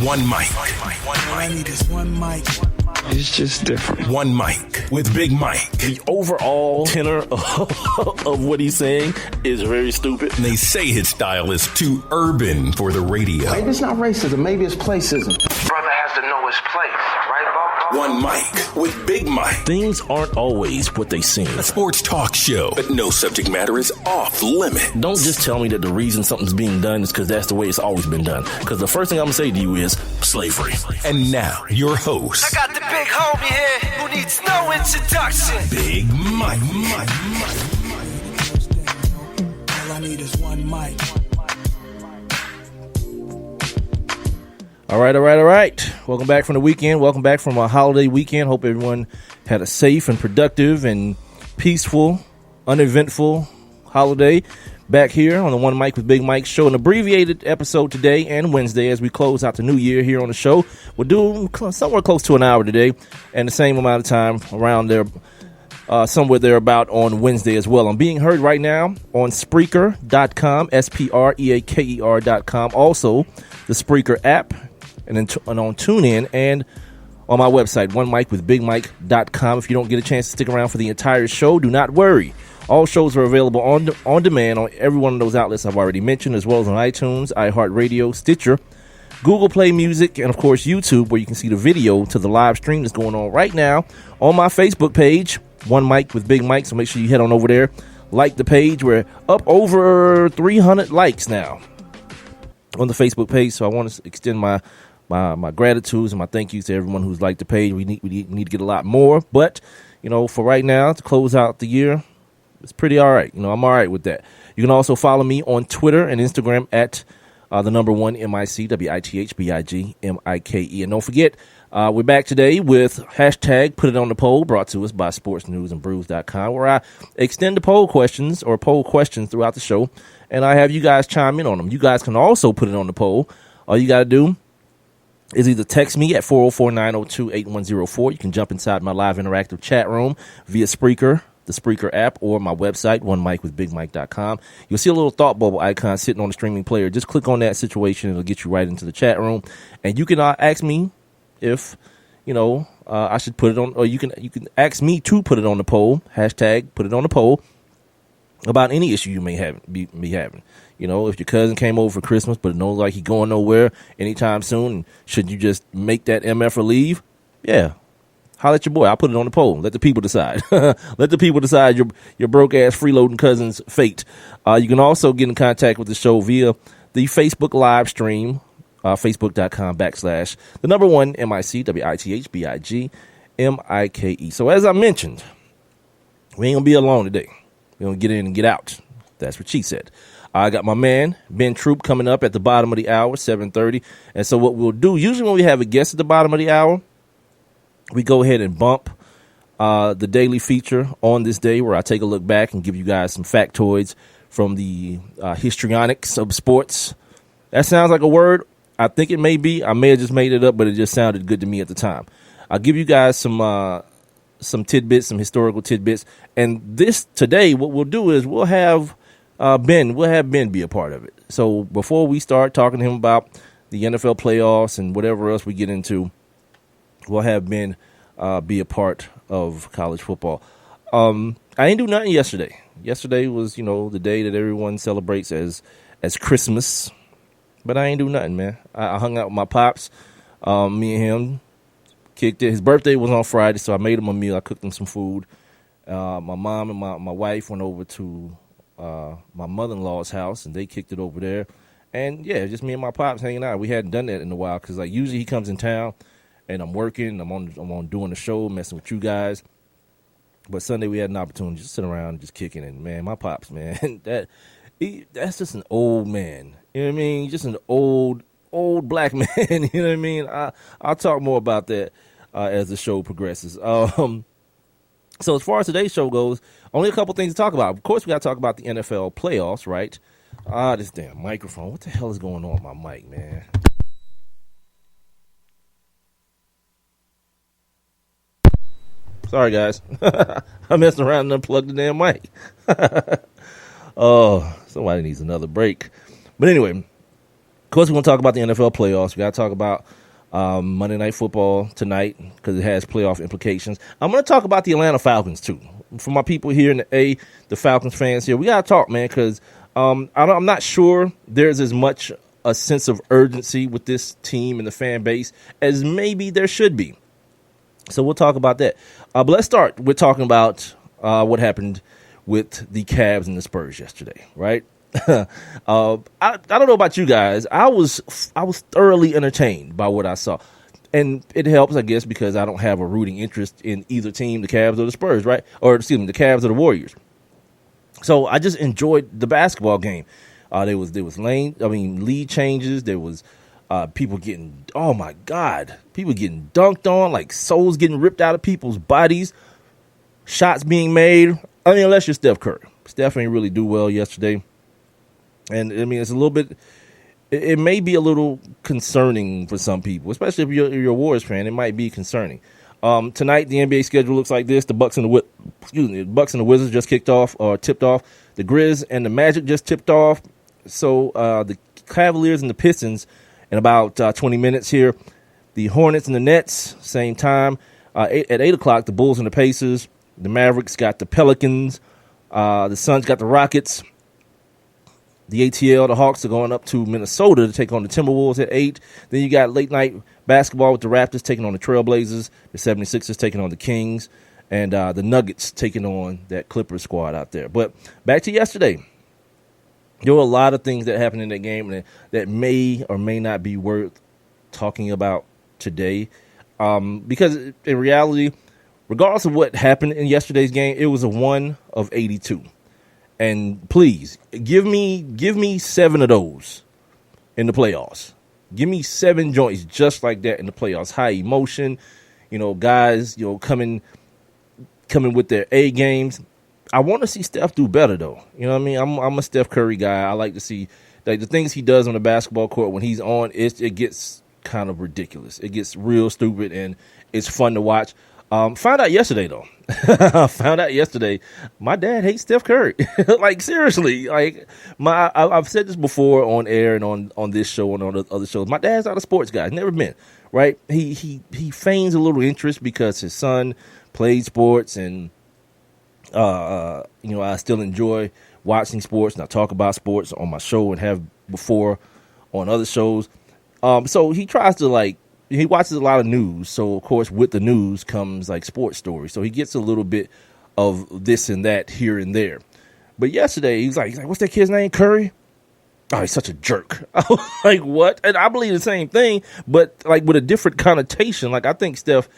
One mic. All I need is one mic. It's just different. One mic with Big Mike. The overall tenor of what he's saying is very stupid. And they say his style is too urban for the radio. Maybe it's not racism. Maybe it's placism. Brother has to know his place, right, Bob? One mic with Big Mike. Things aren't always what they seem. A sports talk show, but no subject matter is off limit. Don't just tell me that the reason something's being done is because that's the way it's always been done. Because the first thing I'm going to say to you is slavery. And now, your host. I got the big homie here who needs no introduction. Big Mike. All I need is one mic. All right. Welcome back from the weekend. Welcome back from our holiday weekend. Hope everyone had a safe and productive and peaceful, uneventful holiday. Back here on the One Mic with Big Mike show, an abbreviated episode today and Wednesday as we close out the new year here on the show. We'll do somewhere close to an hour today and the same amount of time around there, somewhere thereabout on Wednesday as well. I'm being heard right now on Spreaker.com, Spreaker.com, also the Spreaker app, and on TuneIn and on my website, onemicwithbigmike.com. If you don't get a chance to stick around for the entire show, do not worry. All shows are available on demand on every one of those outlets I've already mentioned, as well as on iTunes, iHeartRadio, Stitcher, Google Play Music, and, of course, YouTube, where you can see the video to the live stream that's going on right now on my Facebook page, One Mic with Big Mike. So make sure you head on over there, like the page. We're up over 300 likes now on the Facebook page, so I want to extend my gratitudes and my thank yous to everyone who's liked the page. We need to get a lot more, but, for right now, to close out the year, it's pretty all right. I'm all right with that. You can also follow me on Twitter and Instagram at the number one MIC, WITHBIGMIKE. And don't forget, we're back today with hashtag Put It On The Poll, brought to us by sportsnewsandbrews.com, where I extend the poll questions throughout the show, and I have you guys chime in on them. You guys can also put it on the poll. All you got to do is either text me at 404-902-8104. You can jump inside my live interactive chat room via Spreaker, the Spreaker app, or my website, onemicwithbigmike.com. You'll see a little thought bubble icon sitting on the streaming player. Just click on that situation. It'll get you right into the chat room. And you can ask me if, I should put it on, or you can ask me to put it on the poll, hashtag put it on the poll, about any issue you may be having. If your cousin came over for Christmas, but it knows like he going nowhere anytime soon, should you just make that MF or leave? Yeah. Holler at your boy. I'll put it on the poll. Let the people decide. Let the people decide your broke-ass freeloading cousin's fate. You can also get in contact with the show via the Facebook live stream, facebook.com/the number one MIC, WITHBIGMIKE. So as I mentioned, we ain't going to be alone today. We're going to get in and get out. That's what she said. I got my man, Ben Troupe, coming up at the bottom of the hour, 7:30. And so what we'll do, usually when we have a guest at the bottom of the hour, we go ahead and bump the daily feature on this day, where I take a look back and give you guys some factoids from the histrionics of sports. That sounds like a word. I think it may be. I may have just made it up, but it just sounded good to me at the time. I'll give you guys some tidbits, some historical tidbits. And today, what we'll do is we'll have Ben be a part of it. So before we start talking to him about the NFL playoffs and whatever else we get into, we'll have Ben be a part of college football. I ain't do nothing yesterday. Yesterday was, the day that everyone celebrates as Christmas. But I ain't do nothing, man. I hung out with my pops. Me and him kicked it. His birthday was on Friday, so I made him a meal. I cooked him some food. My mom and my wife went over to my mother-in-law's house, and they kicked it over there. And, yeah, just me and my pops hanging out. We hadn't done that in a while because, usually he comes in town, and I'm working. I'm on doing the show, messing with you guys. But Sunday we had an opportunity to just sit around and just kicking it. Man, my pops, man, that's just an old man. You know what I mean? Just an old black man. You know what I mean? I'll talk more about that as the show progresses. So as far as today's show goes, only a couple things to talk about. Of course, we got to talk about the NFL playoffs, right? This damn microphone. What the hell is going on with my mic, man? Sorry, guys. I messed around and unplugged the damn mic. Oh, somebody needs another break. But anyway, Of course, we're going to talk about the NFL playoffs. We got to talk about Monday Night Football tonight because it has playoff implications. I'm going to talk about the Atlanta Falcons, too. For my people here in the Falcons fans here, we got to talk, man, because I'm not sure there's as much a sense of urgency with this team and the fan base as maybe there should be. So we'll talk about that. But let's start with talking about what happened with the Cavs and the Spurs yesterday, right? I don't know about you guys. I was thoroughly entertained by what I saw. And it helps, I guess, because I don't have a rooting interest in either team, the Cavs or the Spurs, right? Or, excuse me, the Cavs or the Warriors. So I just enjoyed the basketball game. There was lead changes. There was people getting, oh my God, people getting dunked on, like souls getting ripped out of people's bodies, shots being made. I mean, unless you're Steph Curry. Steph ain't really do well yesterday. And I mean, it's a little bit, it may be a little concerning for some people, especially if you're a Warriors fan. It might be concerning. Tonight, the NBA schedule looks like this. The Bucks and the Wizards just tipped off. The Grizz and the Magic just tipped off. So the Cavaliers and the Pistons in about 20 minutes here. The Hornets and the Nets, same time. At 8 o'clock, the Bulls and the Pacers. The Mavericks got the Pelicans. The Suns got the Rockets. The ATL, the Hawks are going up to Minnesota to take on the Timberwolves at 8. Then you got late night basketball with the Raptors taking on the Trailblazers. The 76ers taking on the Kings. And the Nuggets taking on that Clippers squad out there. But back to yesterday. There were a lot of things that happened in that game that may or may not be worth talking about today. Because in reality, regardless of what happened in yesterday's game, it was a 1 of 82. And please, give me 7 of those in the playoffs. Give me 7 joints just like that in the playoffs. High emotion, guys, coming with their A games. I want to see Steph do better, though. You know what I mean? I'm a Steph Curry guy. I like to see the things he does on the basketball court when he's on. It gets kind of ridiculous. It gets real stupid, and it's fun to watch. Found out yesterday, though. My dad hates Steph Curry. Like, seriously. Like, I've said this before on air and on this show and on other shows. My dad's not a sports guy. He's never been, right? He feigns a little interest because his son played sports, and I still enjoy watching sports, and I talk about sports on my show and have before on other shows. So he tries to he watches a lot of news. So of course, with the news comes like sports stories. So he gets a little bit of this and that here and there. But yesterday he's like, what's that kid's name? Curry? Oh, he's such a jerk. I was like, what? And I believe the same thing, but like with a different connotation. Like I think Steph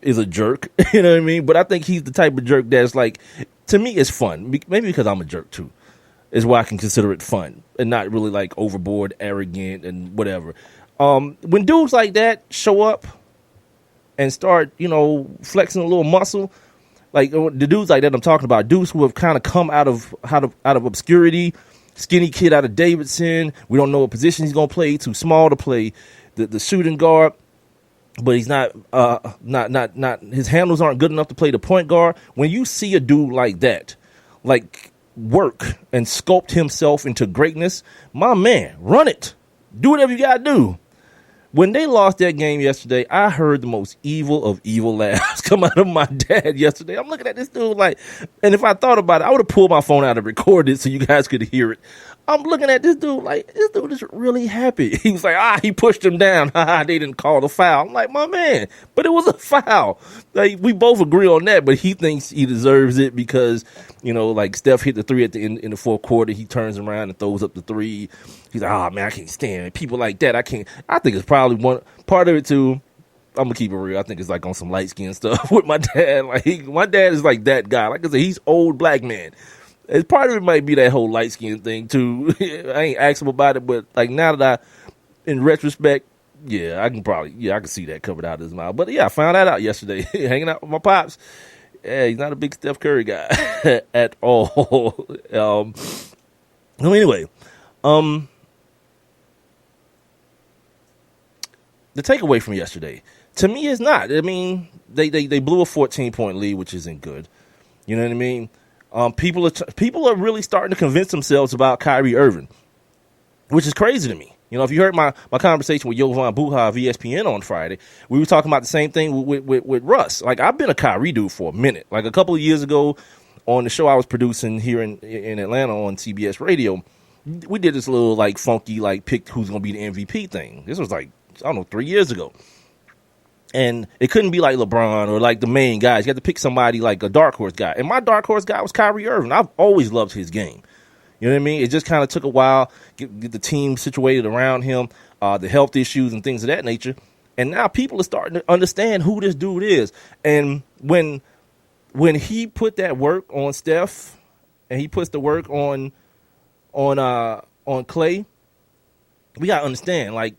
is a jerk. You know what I mean? But I think he's the type of jerk that's like, to me, it's fun. Maybe because I'm a jerk too, is why I can consider it fun and not really like overboard, arrogant, and whatever. When dudes like that show up and start, flexing a little muscle, like the dudes like that I'm talking about, dudes who have kind of come out of obscurity, skinny kid out of Davidson. We don't know what position he's gonna play. Too small to play the shooting guard, but he's not his handles aren't good enough to play the point guard. When you see a dude like that, like work and sculpt himself into greatness, my man, run it. Do whatever you gotta do. When they lost that game yesterday, I heard the most evil of evil laughs come out of my dad yesterday. I'm looking at this dude and if I thought about it, I would have pulled my phone out and recorded it so you guys could hear it. I'm looking at this dude like, this dude is really happy. He was like, he pushed him down. They didn't call the foul. I'm like, my man, but it was a foul. Like, we both agree on that, but he thinks he deserves it because, like Steph hit the 3 at the end in the fourth quarter. He turns around and throws up the 3. He's like, man, I can't stand people like that. I think it's probably one part of it too. I'm gonna keep it real. I think it's like on some light skin stuff with my dad. Like my dad is like that guy. Like I said, he's old black man. As part of it might be that whole light skin thing too. I ain't asked him about it, but like now that in retrospect, I can see that covered out of his mouth. But yeah, I found that out yesterday, hanging out with my pops. Yeah, he's not a big Steph Curry guy at all. Anyway, the takeaway from yesterday, to me, is not. I mean, they blew a 14-point lead, which isn't good. You know what I mean? People are really starting to convince themselves about Kyrie Irving. which is crazy to me. You know, if you heard my conversation with Jovan Buha of ESPN on Friday, we were talking about the same thing with Russ. Like, I've been a Kyrie dude for a minute. Like, a couple of years ago on the show I was producing here in Atlanta on CBS Radio, we did this little, like, funky, like, pick who's going to be the MVP thing. This was, like, I don't know, 3 years ago. And it couldn't be like LeBron or like the main guys. You had to pick somebody like a dark horse guy. And my dark horse guy was Kyrie Irving. I've always loved his game. You know what I mean? It just kind of took a while get the team situated around him, the health issues and things of that nature. And now people are starting to understand who this dude is. And when he put that work on Steph and he puts the work on Clay, we got to understand, like,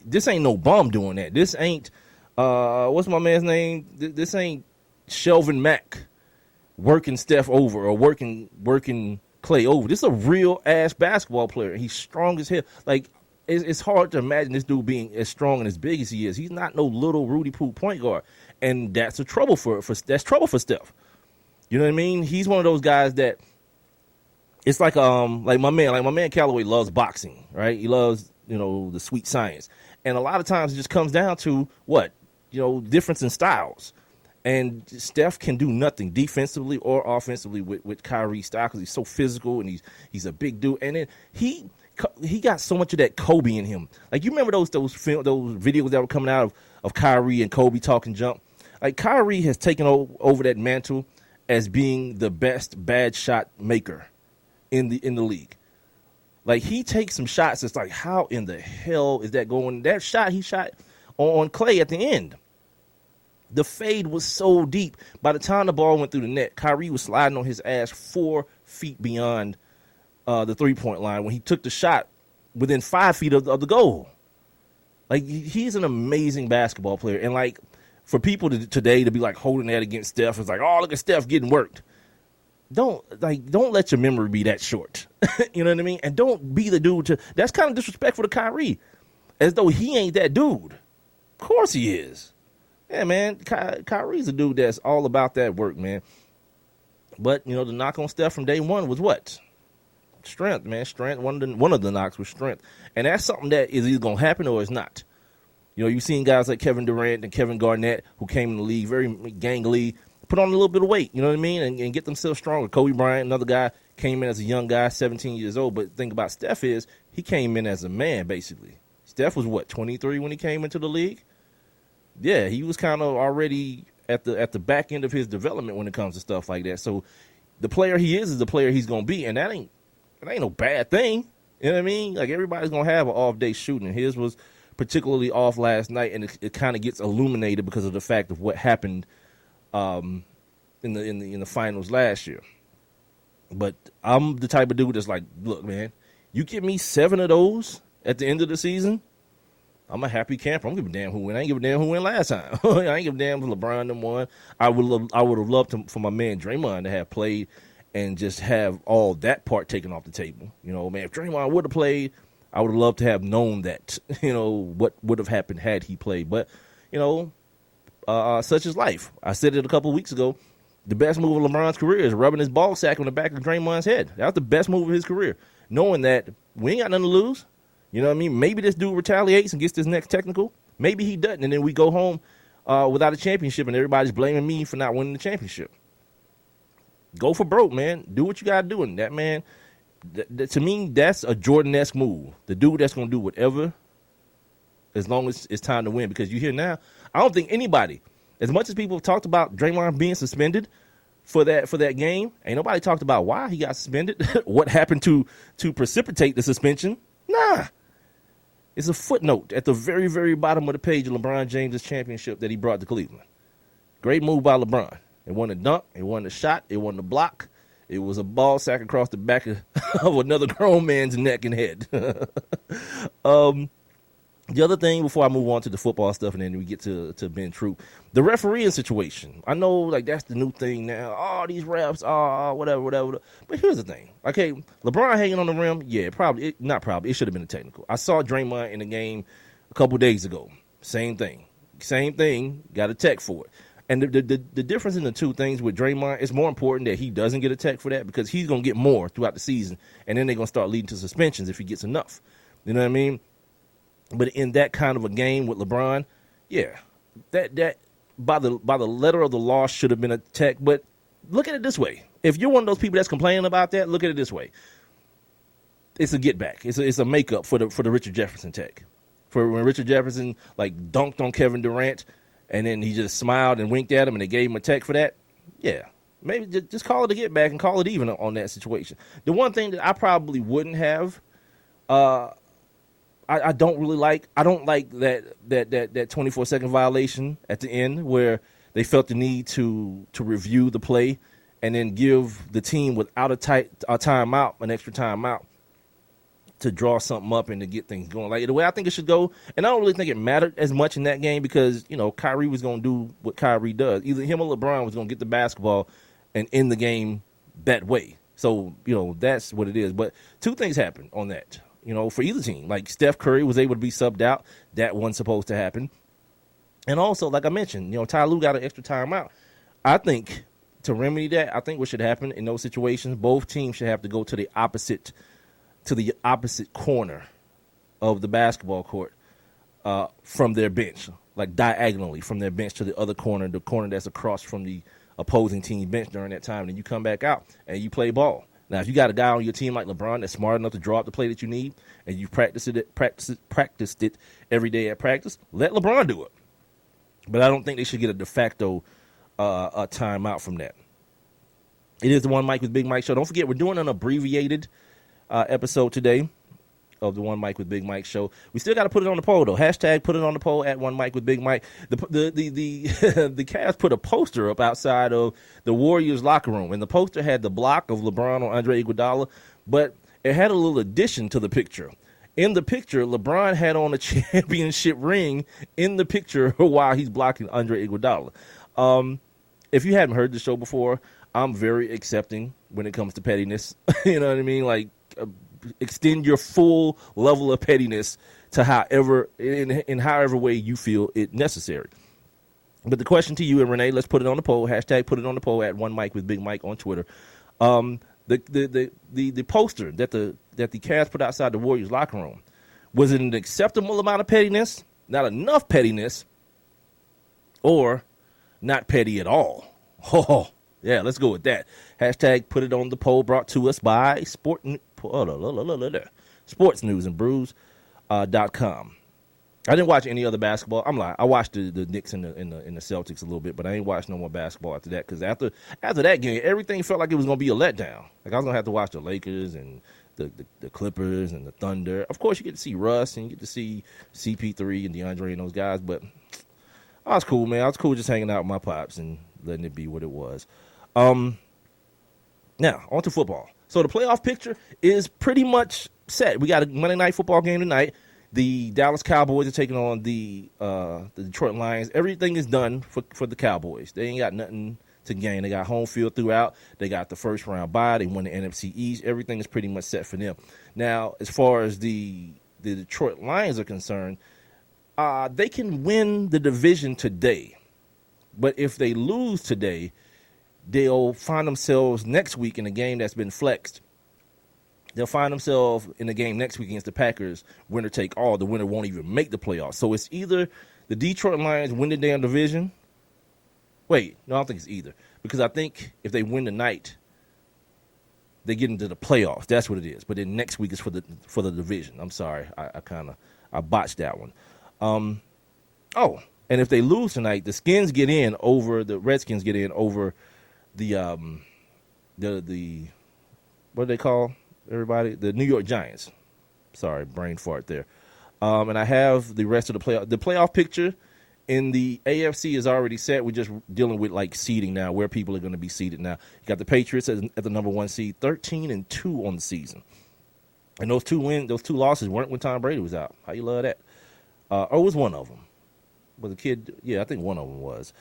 this ain't no bum doing that. This ain't, what's my man's name? This ain't Shelvin Mack working Steph over or working Clay over. This is a real ass basketball player. He's strong as hell. Like, it's hard to imagine this dude being as strong and as big as he is. He's not no little Rudy Poo point guard, and that's a trouble for Steph. You know what I mean? He's one of those guys that it's like my man Callaway loves boxing, right? He loves, you know, the sweet science, and a lot of times it just comes down to what, you know, difference in styles. And Steph can do nothing defensively or offensively with Kyrie's style because he's so physical and he's a big dude. And then he got so much of that Kobe in him. Like, you remember those videos that were coming out of Kyrie and Kobe talking jump? Like, Kyrie has taken over that mantle as being the best bad shot maker in the league. Like, he takes some shots. It's like, how in the hell is that going? That shot he shot on Clay at the end, the fade was so deep. By the time the ball went through the net, Kyrie was sliding on his ass 4 feet beyond the three-point line when he took the shot within 5 feet of the goal. Like, he's an amazing basketball player. And, like, for people today to be, like, holding that against Steph, it's like, oh, look at Steph getting worked. Don't let your memory be that short. You know what I mean? And don't be the dude that's kind of disrespectful to Kyrie, as though he ain't that dude. Of course he is. Yeah, man, Kyrie's a dude that's all about that work, man. But, you know, the knock on Steph from day one was what? Strength, man. Strength. One of the knocks was strength. And that's something that is either going to happen or it's not. You know, you've seen guys like Kevin Durant and Kevin Garnett who came in the league very gangly, put on a little bit of weight, you know what I mean, and get themselves stronger. Kobe Bryant, another guy, came in as a young guy, 17 years old. But the thing about Steph is he came in as a man, basically. Steph was, what, 23 when he came into the league? Yeah, he was kind of already at the back end of his development when it comes to stuff like that. So the player he is the player he's going to be, and that ain't no bad thing. You know what I mean? Like, everybody's going to have an off day shooting. His was particularly off last night, and it kind of gets illuminated because of the fact of what happened in the finals last year. But I'm the type of dude that's like, look, man, you give me 7 of those at the end of the season, I'm a happy camper. I'm giving a damn who win. I ain't give a damn who win last time. I ain't give a damn if LeBron them won. I would have loved for my man Draymond to have played and just have all that part taken off the table. You know, man, if Draymond would have played, I would have loved to have known that, you know, what would have happened had he played. But, you know, such is life. I said it a couple of weeks ago. The best move of LeBron's career is rubbing his ball sack on the back of Draymond's head. That was the best move of his career, knowing that we ain't got nothing to lose. You know what I mean? Maybe this dude retaliates and gets this next technical. Maybe he doesn't, and then we go home without a championship, and everybody's blaming me for not winning the championship. Go for broke, man. Do what you got to do. And that, man, to me, that's a Jordan-esque move. The dude that's going to do whatever as long as it's time to win. Because you hear now, I don't think anybody, as much as people have talked about Draymond being suspended for that game, ain't nobody talked about why he got suspended, what happened to precipitate the suspension. Nah. It's a footnote at the very, very bottom of the page of LeBron James' championship that he brought to Cleveland. Great move by LeBron. It wasn't a dunk. It wasn't a shot. It wasn't a block. It was a ball sack across the back of another grown man's neck and head. The other thing, before I move on to the football stuff and then we get to Ben Troupe, the refereeing situation. I know, like, that's the new thing now. Oh, these refs, whatever. But here's the thing. Okay, LeBron hanging on the rim, yeah, it should have been a technical. I saw Draymond in the game a couple days ago. Same thing, got a tech for it. And the difference in the two things with Draymond, it's more important that he doesn't get a tech for that because he's going to get more throughout the season, and then they're going to start leading to suspensions if he gets enough. You know what I mean? But in that kind of a game with LeBron, yeah, that by the letter of the law should have been a tech. But look at it this way: if you're one of those people that's complaining about that, look at it this way: it's a get back. It's a makeup for the Richard Jefferson tech. For when Richard Jefferson like dunked on Kevin Durant, and then he just smiled and winked at him, and they gave him a tech for that. Yeah, maybe just call it a get back and call it even on that situation. The one thing that I probably wouldn't have, I don't really like. I don't like that 24-second violation at the end where they felt the need to review the play and then give the team without a timeout, an extra timeout, to draw something up and to get things going. Like the way I think it should go, and I don't really think it mattered as much in that game because, you know, Kyrie was going to do what Kyrie does. Either him or LeBron was going to get the basketball and end the game that way. So, you know, that's what it is. But two things happened on that, you know, for either team. Like Steph Curry was able to be subbed out. That wasn't supposed to happen. And also, like I mentioned, you know, Ty Lue got an extra timeout. I think to remedy that, I think what should happen in those situations, both teams should have to go to the opposite corner of the basketball court from their bench, like diagonally from their bench to the other corner, the corner that's across from the opposing team bench during that time. And you come back out and you play ball. Now, if you got a guy on your team like LeBron that's smart enough to draw up the play that you need and you practiced it every day at practice, let LeBron do it. But I don't think they should get a de facto a timeout from that. It is the One Mic with Big Mike show. Don't forget, we're doing an abbreviated episode today of the One Mic with Big Mike show. We still got to put it on the poll though. Hashtag put it on the poll at One Mic with Big Mike. The Cavs put a poster up outside of the Warriors locker room, and the poster had the block of LeBron on Andre Iguodala, but it had a little addition to the picture. In the picture, LeBron had on a championship ring in the picture while he's blocking Andre Iguodala. If you hadn't heard the show before, I'm very accepting when it comes to pettiness. You know what I mean? Like, extend your full level of pettiness to however way you feel it necessary. But the question to you and Renee, let's put it on the poll. Hashtag put it on the poll at One Mic with Big Mike on Twitter. The poster that the Cavs put outside the Warriors locker room, was it an acceptable amount of pettiness, not enough pettiness, or not petty at all? Oh, yeah, let's go with that. Hashtag put it on the poll, brought to us by sportsnewsandbrews.com. I didn't watch any other basketball. I'm lying. I watched the Knicks and the Celtics a little bit, but I ain't watched no more basketball after that because after that game, everything felt like it was going to be a letdown. Like I was going to have to watch the Lakers and the Clippers and the Thunder. Of course, you get to see Russ and you get to see CP3 and DeAndre and those guys, but I was cool, man. I was cool just hanging out with my pops and letting it be what it was. Now, on to football. So the playoff picture is pretty much set. We got a Monday Night Football game tonight. The Dallas Cowboys are taking on the Detroit Lions. Everything is done for the Cowboys. They ain't got nothing to gain. They got home field throughout. They got the first round bye. They won the NFC East. Everything is pretty much set for them. Now, as far as the Detroit Lions are concerned, they can win the division today. But if they lose today, they'll find themselves next week in a game that's been flexed. They'll find themselves in the game next week against the Packers, winner take all. The winner won't even make the playoffs. So it's either the Detroit Lions win the damn division. Wait, no, I don't think it's either. Because I think if they win tonight, they get into the playoffs. That's what it is. But then next week is for the division. I'm sorry. I botched that one. And if they lose tonight, the Redskins get in over the what do they call everybody? The New York Giants. Sorry, brain fart there. And I have the rest of the playoff. The playoff picture in the AFC is already set. We're just dealing with like seeding now, where people are going to be seeded now. You got the Patriots at the number 1 seed, 13-2 on the season. And those two losses weren't when Tom Brady was out. How you love that? Or was one of them? Was a kid? Yeah, I think one of them was.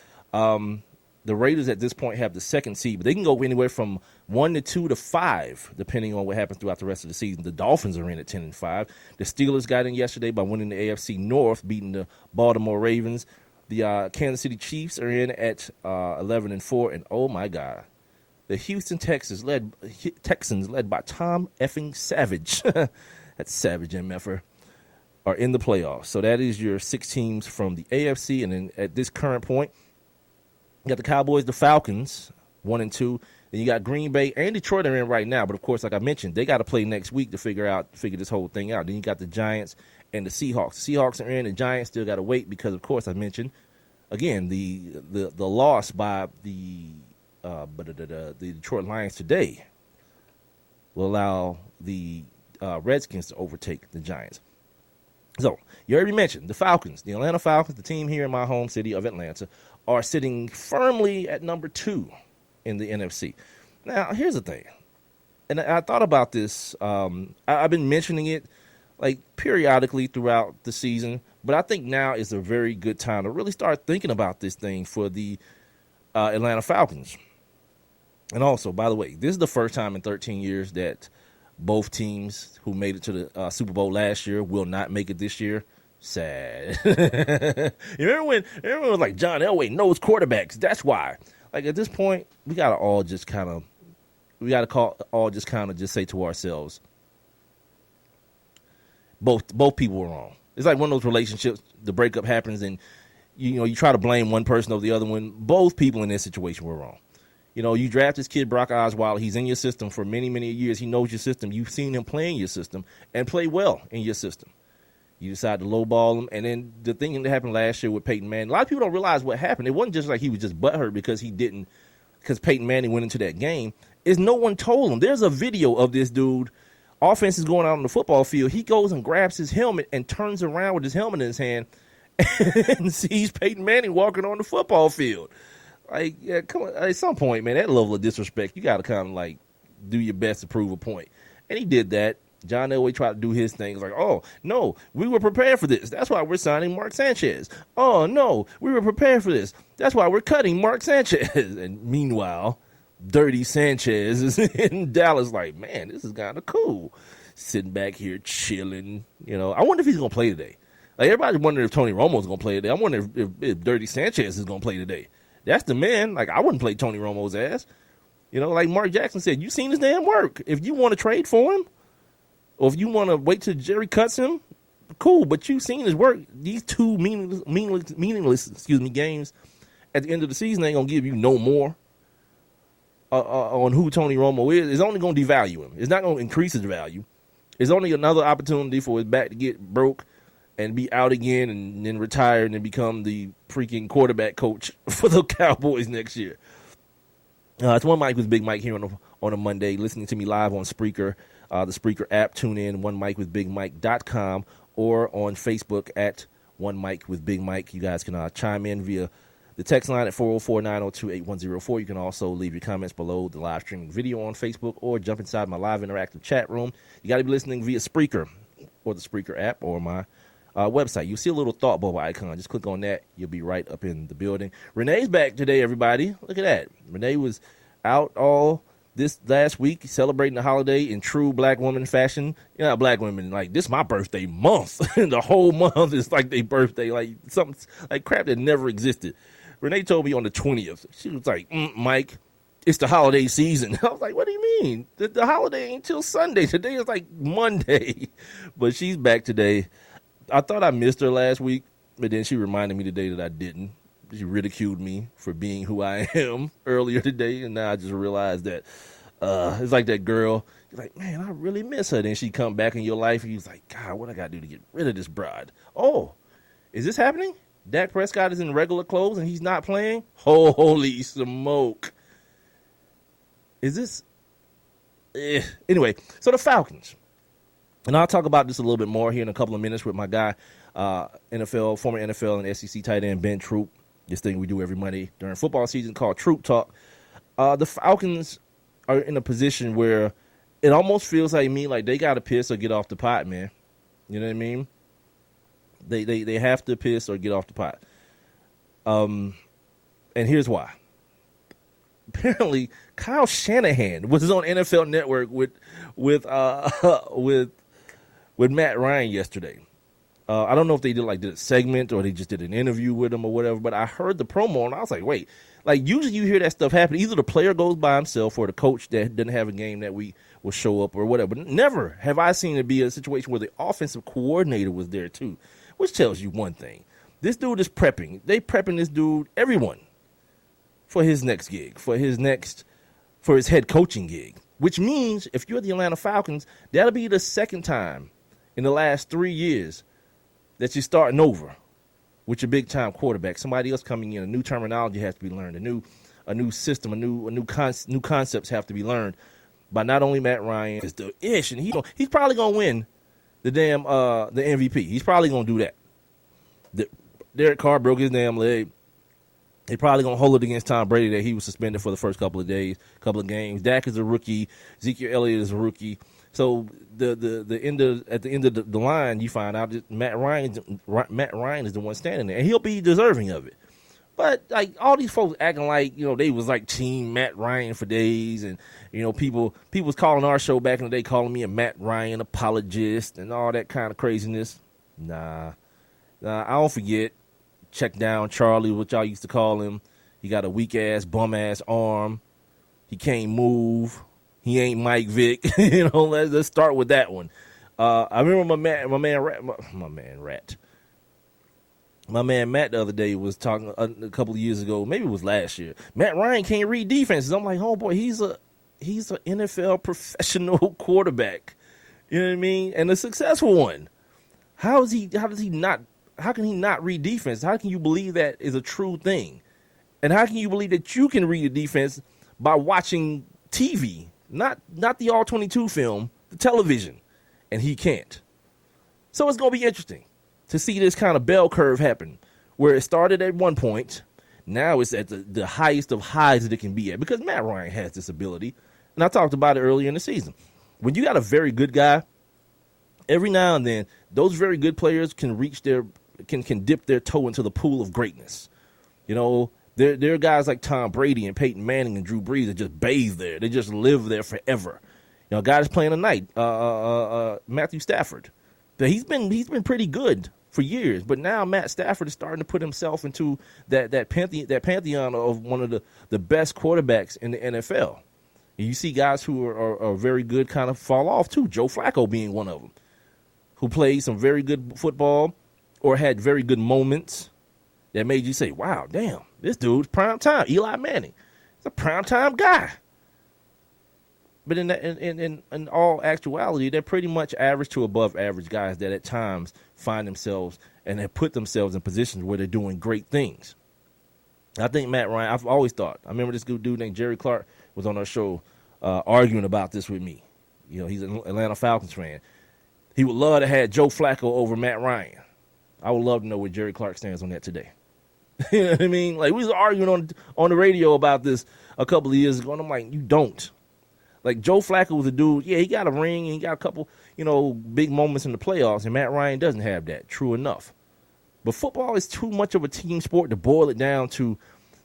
The Raiders at this point have the 2nd seed, but they can go anywhere from 1 to 2 to 5, depending on what happens throughout the rest of the season. The Dolphins are in at 10-5. The Steelers got in yesterday by winning the AFC North, beating the Baltimore Ravens. The Kansas City Chiefs are in at 11-4, and oh my God, the Houston Texans led by Tom effing Savage. That's Savage MFer. are in the playoffs. So that is your 6 teams from the AFC. And then at this current point, you got the Cowboys, the Falcons, 1 and 2. Then you got Green Bay and Detroit are in right now. But, of course, like I mentioned, they got to play next week to figure this whole thing out. Then you got the Giants and the Seahawks. The Seahawks are in. The Giants still got to wait because, of course, I mentioned, again, the loss by the Detroit Lions today will allow the Redskins to overtake the Giants. So, you already mentioned the Falcons. The Atlanta Falcons, the team here in my home city of Atlanta, are sitting firmly at number 2 in the NFC. Now, here's the thing. And I thought about this. I've been mentioning it like periodically throughout the season, but I think now is a very good time to really start thinking about this thing for the Atlanta Falcons. And also, by the way, this is the first time in 13 years that both teams who made it to the Super Bowl last year will not make it this year. Sad. You remember when everyone was like, John Elway knows quarterbacks? That's why. Like, at this point, we got to all just kind of just say to ourselves, both people were wrong. It's like one of those relationships, the breakup happens and, you try to blame one person over the other one. Both people in this situation were wrong. You draft this kid, Brock Osweiler. He's in your system for many, many years. He knows your system. You've seen him play in your system and play well in your system. You decide to lowball him. And then the thing that happened last year with Peyton Manning, a lot of people don't realize what happened. It wasn't just like he was just butthurt because Peyton Manning went into that game. Is no one told him. There's a video of this dude. Offense is going out on the football field. He goes and grabs his helmet and turns around with his helmet in his hand and sees Peyton Manning walking on the football field. Like, yeah, come on. At some point, man, that level of disrespect, you got to kind of like do your best to prove a point. And he did that. John Elway tried to do his thing. It's like, oh, no, we were prepared for this. That's why we're signing Mark Sanchez. Oh, no, we were prepared for this. That's why we're cutting Mark Sanchez. And meanwhile, Dirty Sanchez is in Dallas like, man, this is kind of cool. Sitting back here chilling. I wonder if he's going to play today. Like, everybody's wondering if Tony Romo's going to play today. I wonder if Dirty Sanchez is going to play today. That's the man. Like, I wouldn't play Tony Romo's ass. Like Mark Jackson said, you seen his damn work. If you want to trade for him, or if you want to wait till Jerry cuts him, cool. But you've seen his work. These two meaningless games at the end of the season ain't going to give you no more on who Tony Romo is. It's only going to devalue him. It's not going to increase his value. It's only another opportunity for his back to get broke and be out again and then retire and then become the freaking quarterback coach for the Cowboys next year. It's One Mic with Big Mike here on a Monday, listening to me live on Spreaker, the Spreaker app. Tune in, onemicwithbigmike.com, or on Facebook at One Mic with Big Mike. You guys can chime in via the text line at 404-902-8104. You can also leave your comments below the live streaming video on Facebook or jump inside my live interactive chat room. You got to be listening via Spreaker or the Spreaker app or my website. You'll see a little thought bubble icon. Just click on that. You'll be right up in the building. Renee's back today, everybody. Look at that. Renee was out all this last week celebrating the holiday in true black woman fashion. Black women, like, this is my birthday month. The whole month is like their birthday, like something like crap that never existed. Renee told me on the 20th. She was like, Mike, it's the holiday season. I was like, what do you mean? The holiday ain't till Sunday. Today is like Monday. But she's back today. I thought I missed her last week, but then she reminded me today that I didn't. She ridiculed me for being who I am earlier today, and now I just realized that it's like that girl. You're like, man, I really miss her. Then she come back in your life, and you're like, God, what I got to do to get rid of this broad? Oh, is this happening? Dak Prescott is in regular clothes, and he's not playing? Holy smoke. Is this? Anyway, so the Falcons. And I'll talk about this a little bit more here in a couple of minutes with my guy, former NFL and SEC tight end Ben Troupe. This thing we do every Monday during football season called Troupe Talk. The Falcons are in a position where it almost feels like they got to piss or get off the pot, man. You know what I mean? They have to piss or get off the pot. And here's why. Apparently, Kyle Shanahan was on NFL Network with Matt Ryan yesterday. I don't know if they did a segment or they just did an interview with him or whatever, but I heard the promo and I was like, wait, like usually you hear that stuff happen. Either the player goes by himself or the coach that doesn't have a game that week will show up or whatever. But never have I seen it be a situation where the offensive coordinator was there too, which tells you one thing. This dude is prepping. They prepping this dude, everyone, for his next gig, for his head coaching gig, which means if you're the Atlanta Falcons, that'll be the second time in the last 3 years that you're starting over with your big-time quarterback. Somebody else coming in, a new terminology has to be learned, a new system, new concepts have to be learned by not only Matt Ryan, it's the ish, and he's probably gonna win the MVP. He's probably gonna do that. Derek Carr broke his damn leg. They probably gonna hold it against Tom Brady that he was suspended for the first couple of games. Dak is a rookie. Ezekiel Elliott is a rookie. So at the end of the line, you find out that Matt Ryan is the one standing there, and he'll be deserving of it. But like all these folks acting like they was like team Matt Ryan for days, and people was calling our show back in the day, calling me a Matt Ryan apologist and all that kind of craziness. Nah, I don't forget. Check down Charlie, what y'all used to call him. He got a weak ass, bum ass arm. He can't move. He ain't Mike Vick. Let's start with that one. I remember my man Matt the other day was talking a couple of years ago, maybe it was last year. Matt Ryan can't read defenses. I'm like, oh boy, he's an NFL professional quarterback. You know what I mean? And a successful one. How can he not read defense? How can you believe that is a true thing? And how can you believe that you can read a defense by watching TV, not the all-22 film, the television, and he can't? So it's going to be interesting to see this kind of bell curve happen, where it started at one point, now it's at the highest of highs that it can be at, because Matt Ryan has this ability, and I talked about it earlier in the season. When you got a very good guy, every now and then, those very good players can can dip their toe into the pool of greatness. There are guys like Tom Brady and Peyton Manning and Drew Brees that just bathe there. They just live there forever. A guy that's playing tonight, Matthew Stafford. He's been pretty good for years, but now Matt Stafford is starting to put himself into that pantheon of one of the best quarterbacks in the NFL. And you see guys who are very good kind of fall off too. Joe Flacco being one of them, who played some very good football or had very good moments that made you say, wow, damn, this dude's prime time. Eli Manning, he's a prime time guy. But in all actuality, they're pretty much average to above average guys that at times find themselves and have put themselves in positions where they're doing great things. I think Matt Ryan, I've always thought, I remember this good dude named Jerry Clark was on our show arguing about this with me. He's an Atlanta Falcons fan. He would love to have Joe Flacco over Matt Ryan. I would love to know where Jerry Clark stands on that today. You know what I mean? Like, we was arguing on the radio about this a couple of years ago, and I'm like, you don't. Like, Joe Flacco was a dude, yeah, he got a ring, and he got a couple, big moments in the playoffs, and Matt Ryan doesn't have that, true enough. But football is too much of a team sport to boil it down to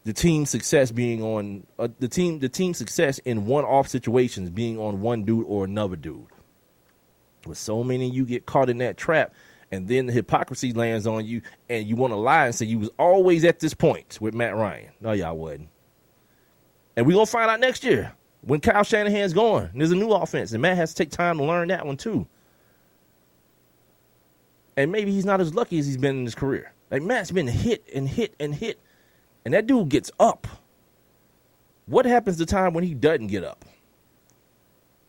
the team success being on, the team success in one-off situations being on one dude or another dude. With so many of you get caught in that trap, and then the hypocrisy lands on you, and you want to lie and say you was always at this point with Matt Ryan. No, y'all wasn't. And we're going to find out next year when Kyle Shanahan's gone. And there's a new offense, and Matt has to take time to learn that one too. And maybe he's not as lucky as he's been in his career. Like, Matt's been hit and hit and hit, and that dude gets up. What happens the time when he doesn't get up?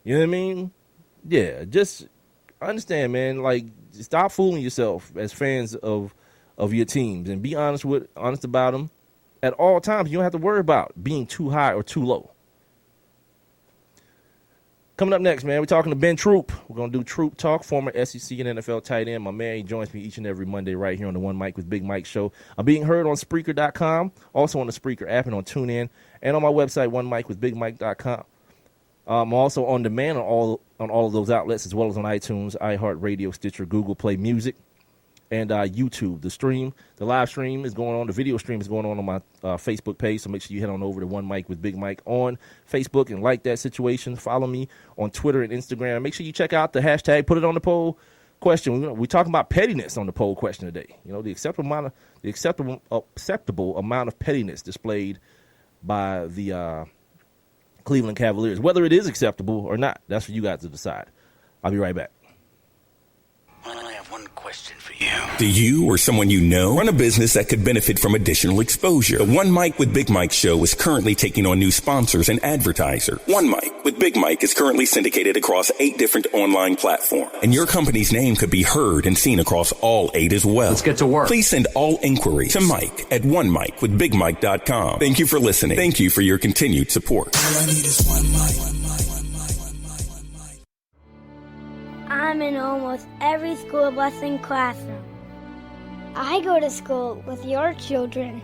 You know what I mean? Yeah, just understand, man, like, stop fooling yourself as fans of your teams and be honest about them at all times. You don't have to worry about being too high or too low. Coming up next, man, we're talking to Ben Troupe. We're going to do Troupe Talk, former SEC and NFL tight end. My man, he joins me each and every Monday right here on the One Mic with Big Mike show. I'm being heard on Spreaker.com, also on the Spreaker app and on TuneIn, and on my website, onemicwithbigmike.com. I'm also on demand on all of those outlets, as well as on iTunes, iHeartRadio, Stitcher, Google Play Music, and YouTube. The live stream is going on. The video stream is going on my Facebook page, so make sure you head on over to One Mic with Big Mike on Facebook and like that situation. Follow me on Twitter and Instagram. Make sure you check out the hashtag, put it on the poll, question. We're talking about pettiness on the poll question today. You know, the acceptable amount of pettiness displayed by the Cleveland Cavaliers. Whether it is acceptable or not, that's for you guys to decide. I'll be right back. I have one question for you. Do you or someone you know run a business that could benefit from additional exposure? The One Mic with Big Mike show is currently taking on new sponsors and advertisers. One Mic with Big Mike is currently syndicated across 8 different online platforms, and your company's name could be heard and seen across all 8 as well. Let's get to work. Please send all inquiries to Mike at onemicwithbigmike.com. Thank you for listening. Thank you for your continued support. All I need is one mic. I'm in almost every school bus and classroom. I go to school with your children.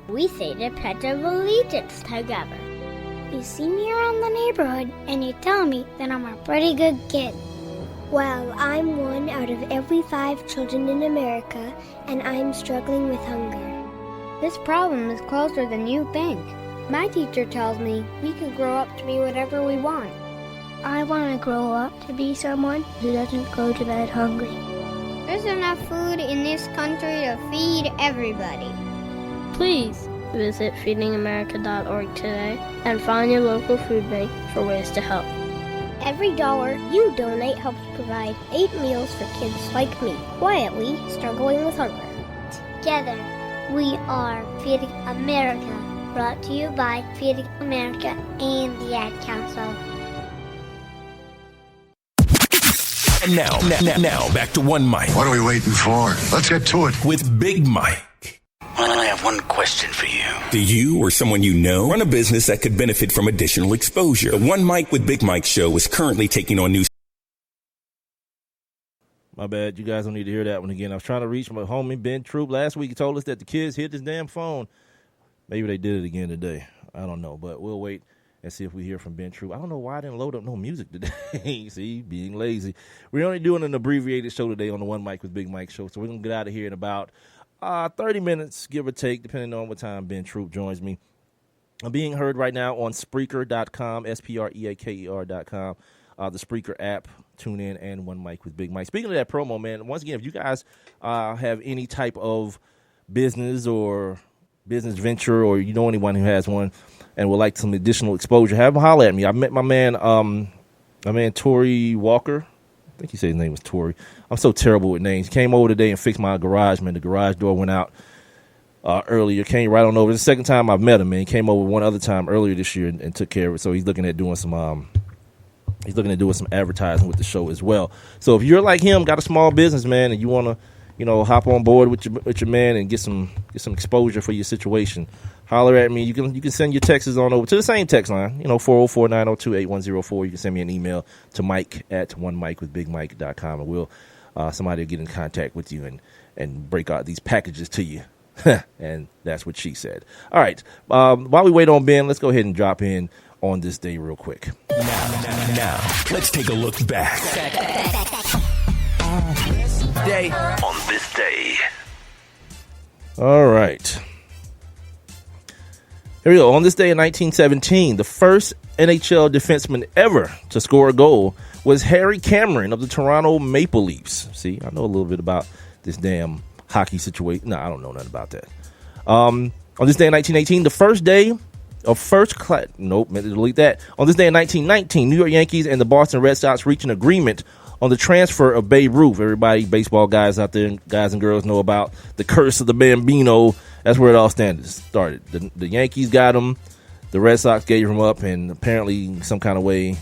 We say the Pledge of Allegiance together. You see me around the neighborhood and you tell me that I'm a pretty good kid. Well, I'm one out of every 5 children in America, and I'm struggling with hunger. This problem is closer than you think. My teacher tells me we can grow up to be whatever we want. I want to grow up to be someone who doesn't go to bed hungry. There's enough food in this country to feed everybody. Please visit feedingamerica.org today and find your local food bank for ways to help. Every dollar you donate helps provide 8 meals for kids like me, quietly struggling with hunger. Together, we are Feeding America, brought to you by Feeding America and the Ad Council. And now, back to One Mic. What are we waiting for? Let's get to it. With Big Mike. I have one question for you. Do you or someone you know run a business that could benefit from additional exposure? The One Mic with Big Mike show is currently taking on new... My bad. You guys don't need to hear that one again. I was trying to reach my homie Ben Troupe. Last week he told us that the kids hit his damn phone. Maybe they did it again today. I don't know, but we'll wait and see if we hear from Ben Troupe. I don't know why I didn't load up no music today. See, being lazy. We're only doing an abbreviated show today on the One Mic with Big Mike show, so we're going to get out of here in about 30 minutes, give or take, depending on what time Ben Troupe joins me. I'm being heard right now on Spreaker.com, Spreaker.com, the Spreaker app, tune in, and One Mic with Big Mike. Speaking of that promo, man, once again, if you guys have any type of business or business venture, or you know anyone who has one and would like some additional exposure, have them holler at me. I met my man Tory Walker. I think he said his name was Tory. I'm so terrible with names. He came over today and fixed my garage, man. The garage door went out earlier. Came right on over. It's the second time I've met him, man. He came over one other time earlier this year and took care of it. So he's looking at doing some advertising with the show as well. So if you're like him, got a small business, man, and you want to, hop on board with your man and get some exposure for your situation, holler at me. You can send your texts on over to the same text line, 404-902-8104. You can send me an email to Mike at onemicwithbigmike.com, and we'll somebody will get in contact with you and break out these packages to you. And that's what she said. All right. While we wait on Ben, let's go ahead and drop in on this day real quick. Now, let's take a look back. On this day. All right. Here we go. On this day in 1917, the first NHL defenseman ever to score a goal was Harry Cameron of the Toronto Maple Leafs. See, I know a little bit about this damn hockey situation. No, I don't know nothing about that. On this day in 1918, the first day of first class. Nope, meant to delete that. On this day in 1919, New York Yankees and the Boston Red Sox reached an agreement on the transfer of Babe Ruth. Everybody, baseball guys out there, guys and girls, know about the curse of the Bambino. That's where it all started. The Yankees got him. The Red Sox gave him up, and apparently, some kind of way,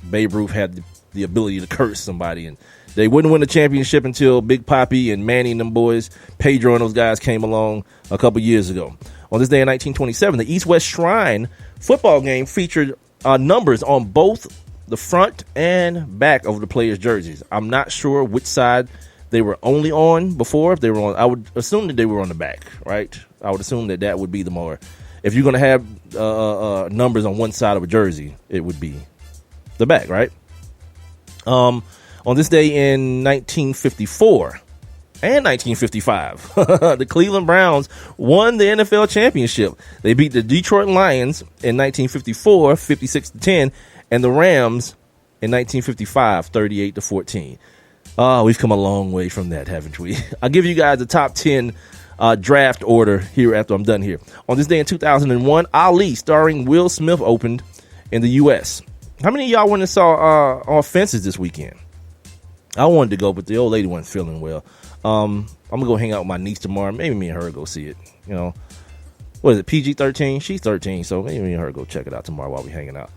Babe Ruth had the ability to curse somebody, and they wouldn't win the championship until Big Papi and Manny and them boys, Pedro and those guys came along a couple years ago. On this day in 1927, the East-West Shrine football game featured numbers on both the front and back of the players' jerseys. I'm not sure which side they were only on before. If they were on, I would assume that they were on the back, right? I would assume that would be the more. If you're going to have numbers on one side of a jersey, it would be the back, right? On this day in 1954 and 1955, the Cleveland Browns won the NFL championship. They beat the Detroit Lions in 1954, 56-10, and the Rams in 1955, 38-14. We've come a long way from that, haven't we? I'll give you guys the top 10 draft order here after I'm done here. On this day in 2001, Ali, starring Will Smith, opened in the U.S. How many of y'all went and saw on Fences this weekend? I wanted to go, but the old lady wasn't feeling well. I'm going to go hang out with my niece tomorrow. Maybe me and her go see it. You know, what is it, PG-13? She's 13, so maybe me and her go check it out tomorrow while we're hanging out.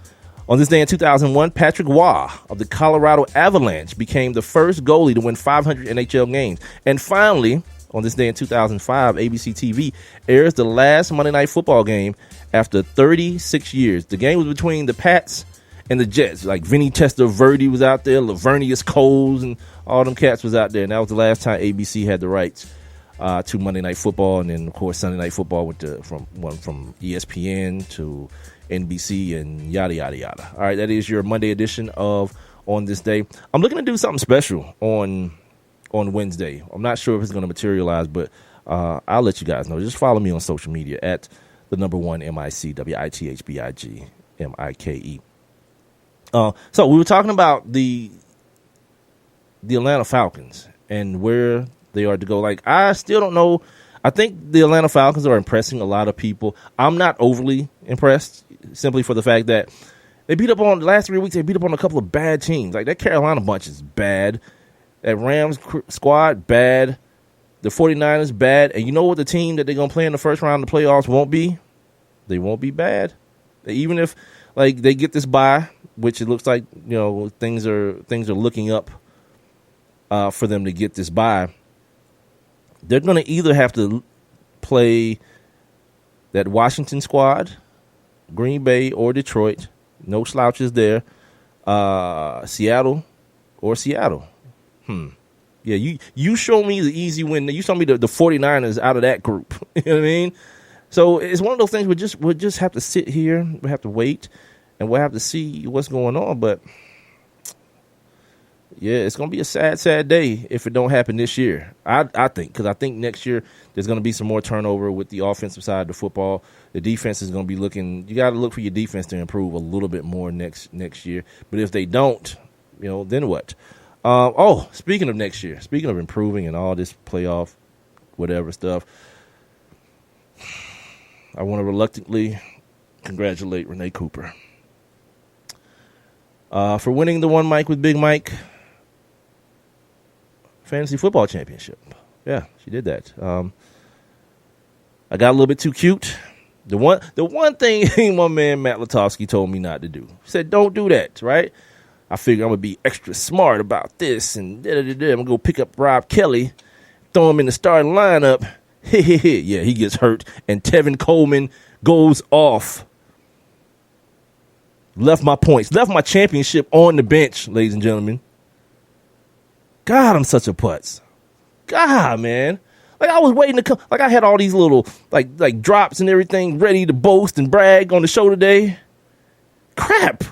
On this day in 2001, Patrick Waugh of the Colorado Avalanche became the first goalie to win 500 NHL games. And finally, on this day in 2005, ABC TV airs the last Monday Night Football game after 36 years. The game was between the Pats and the Jets. Like Vinny Testaverde was out there, Lavernius Coles, and all them cats was out there. And that was the last time ABC had the rights to Monday Night Football. And then, of course, Sunday Night Football went to from ESPN to NBC and yada, yada, yada. All right, that is your Monday edition of On This Day. I'm looking to do something special on Wednesday. I'm not sure if it's going to materialize, but I'll let you guys know. Just follow me on social media at the number one MICWITHBIGMIKE. So we were talking about the Atlanta Falcons and where they are to go. Like, I still don't know. I think the Atlanta Falcons are impressing a lot of people. I'm not overly impressed, simply for the fact that they beat up on the last 3 weeks. They beat up on a couple of bad teams. Like, that Carolina bunch is bad. That Rams squad, bad. The 49ers, bad. And you know what the team that they're going to play in the first round of the playoffs won't be? They won't be bad. Even if, like, they get this bye, which it looks like, you know, things are looking up for them to get this bye. They're going to either have to play that Washington squad, Green Bay, or Detroit. No slouches there. Seattle or Seattle. Yeah, you show me the easy win. You show me the 49ers out of that group. You know what I mean? So it's one of those things we'll just have to sit here. We'll have to wait, and we'll have to see what's going on. But, yeah, it's going to be a sad, sad day if it don't happen this year. I think, because I think next year there's going to be some more turnover with the offensive side of the football. The defense is going to be looking – you got to look for your defense to improve a little bit more next year. But if they don't, you know, then what? Speaking of next year, speaking of improving and all this playoff whatever stuff, I want to reluctantly congratulate Renee Cooper for winning the One Mike with Big Mike fantasy football championship. Yeah, she did that. I got a little bit too cute. The one thing my man Matt Latofsky told me not to do. He said, don't do that, right? I figure I'm going to be extra smart about this and I'm going to go pick up Rob Kelly, throw him in the starting lineup. Yeah, he gets hurt, and Tevin Coleman goes off. Left my points, left my championship on the bench, ladies and gentlemen. God, I'm such a putz. God, man. Like, I was waiting to come. Like, I had all these little, like drops and everything ready to boast and brag on the show today. Crap.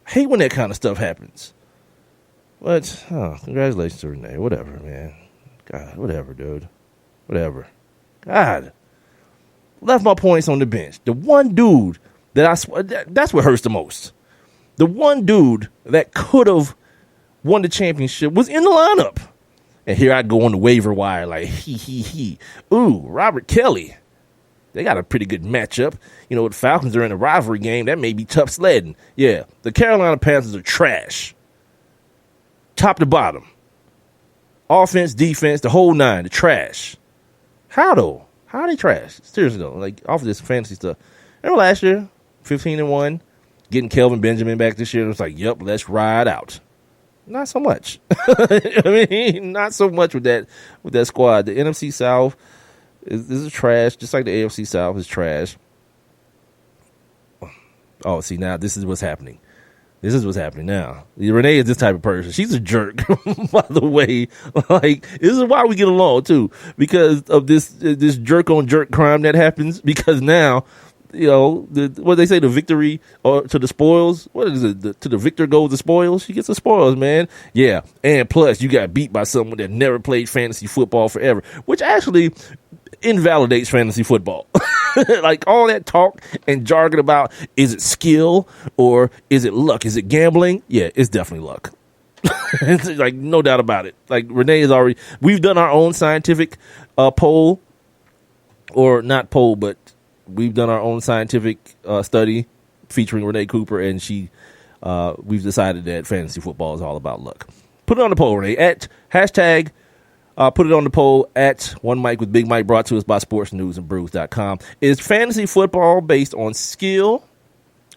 I hate when that kind of stuff happens. But, congratulations to Renee. Whatever, man. God, whatever, dude. Whatever. God. Left my points on the bench. The one dude that's what hurts the most. The one dude that could have won the championship was in the lineup. And here I go on the waiver wire like, Ooh, Robert Kelly. They got a pretty good matchup. You know, the Falcons are in a rivalry game. That may be tough sledding. Yeah, the Carolina Panthers are trash. Top to bottom. Offense, defense, the whole nine, the trash. How, though? How are they trash? Seriously, though. Like, off of this fantasy stuff. Remember last year, 15-1, getting Kelvin Benjamin back this year. It was like, yep, let's ride out. Not so much. I mean, not so much with that squad. The NFC South is trash, just like the AFC South is trash. Oh, see, now this is what's happening. This is what's happening now. Renee is this type of person. She's a jerk, by the way. Like, this is why we get along, too, because of this jerk-on-jerk crime that happens. Because now, you know, what they say, the victory or to the spoils. What is it? To the victor goes the spoils. She gets the spoils, man. Yeah, and plus, you got beat by someone that never played fantasy football forever, which actually invalidates fantasy football. Like, all that talk and jargon about, is it skill or is it luck? Is it gambling? Yeah, it's definitely luck. It's like no doubt about it. Like Renee is already. We've done our own scientific poll, or not poll, but we've done our own scientific study featuring Renee Cooper, and we've decided that fantasy football is all about luck. Put it on the poll, Renee. At hashtag. Put it on the poll at One Mic with Big Mike, brought to us by sportsnewsandbrews.com. Is fantasy football based on skill,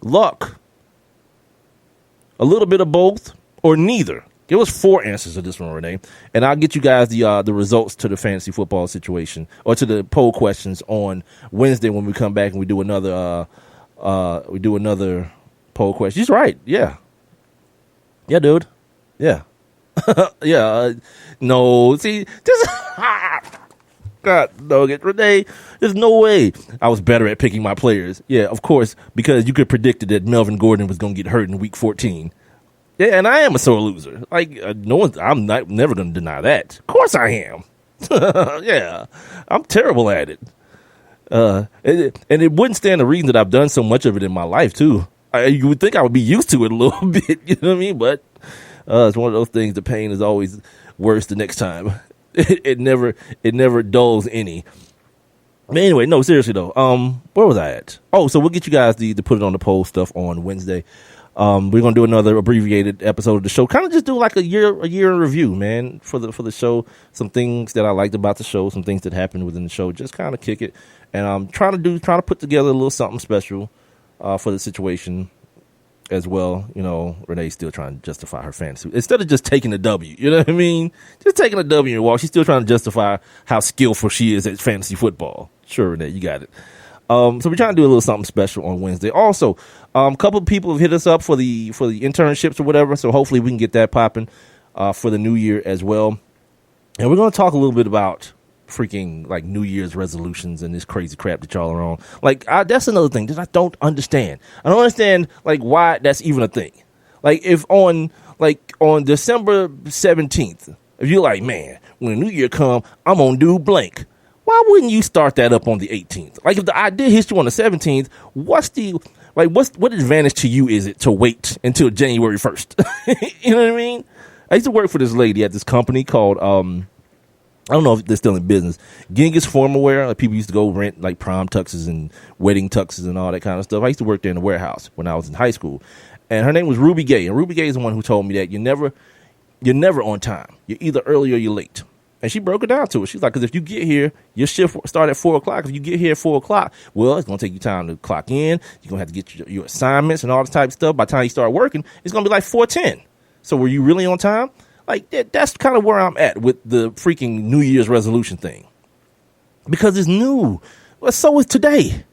luck, a little bit of both, or neither? Give us 4 answers to this one, Renee, and I'll get you guys the results to the fantasy football situation, or to the poll questions on Wednesday when we come back and we do another poll question. She's right. Yeah, dude. Yeah. No, see, this God, no, Renee, there's no way I was better at picking my players. Yeah, of course, because you could predict that Melvin Gordon was going to get hurt in week 14. Yeah, and I am a sore loser. Like, I'm never going to deny that. Of course I am. Yeah, I'm terrible at it. And it wouldn't stand the reason that I've done so much of it in my life, too. You would think I would be used to it a little bit, you know what I mean? But it's one of those things, the pain is always worse the next time. It never dulls any. But anyway, no, seriously though. Where was I at? Oh, so we'll get you guys to put it on the poll stuff on Wednesday. We're gonna do another abbreviated episode of the show. Kind of just do like a year in review, man, for the show. Some things that I liked about the show, some things that happened within the show. Just kind of kick it, and I'm trying to put together a little something special for the situation as well. You know, Renee's still trying to justify her fantasy instead of just taking a W. You know what I mean? Just taking a W in your walk. She's still trying to justify how skillful she is at fantasy football. Sure, Renee, you got it. So we're trying to do a little something special on Wednesday. Also, a couple of people have hit us up for the internships or whatever. So hopefully we can get that popping for the new year as well. And we're going to talk a little bit about freaking like New Year's resolutions and this crazy crap that y'all are on. Like, that's another thing that I don't understand. I don't understand like why that's even a thing. Like, if on December 17th, if you're like, man, when the new year come, I'm gonna do blank. Why wouldn't you start that up on the 18th? Like, if the idea hits you on the 17th, what advantage to you is it to wait until January 1st? You know what I mean? I used to work for this lady at this company called I don't know if they're still in business. Genghis Formal Wear. Like, people used to go rent like prom tuxes and wedding tuxes and all that kind of stuff. I used to work there in the warehouse when I was in high school. And her name was Ruby Gay. And Ruby Gay is the one who told me that you're never on time. You're either early or you're late. And she broke it down to us. She's like, because if you get here, your shift start at 4 o'clock. If you get here at 4 o'clock, well, it's going to take you time to clock in. You're going to have to get your assignments and all this type of stuff. By the time you start working, it's going to be like 4:10. So were you really on time? Like, that's kind of where I'm at with the freaking New Year's resolution thing. Because it's new. Well, so is today.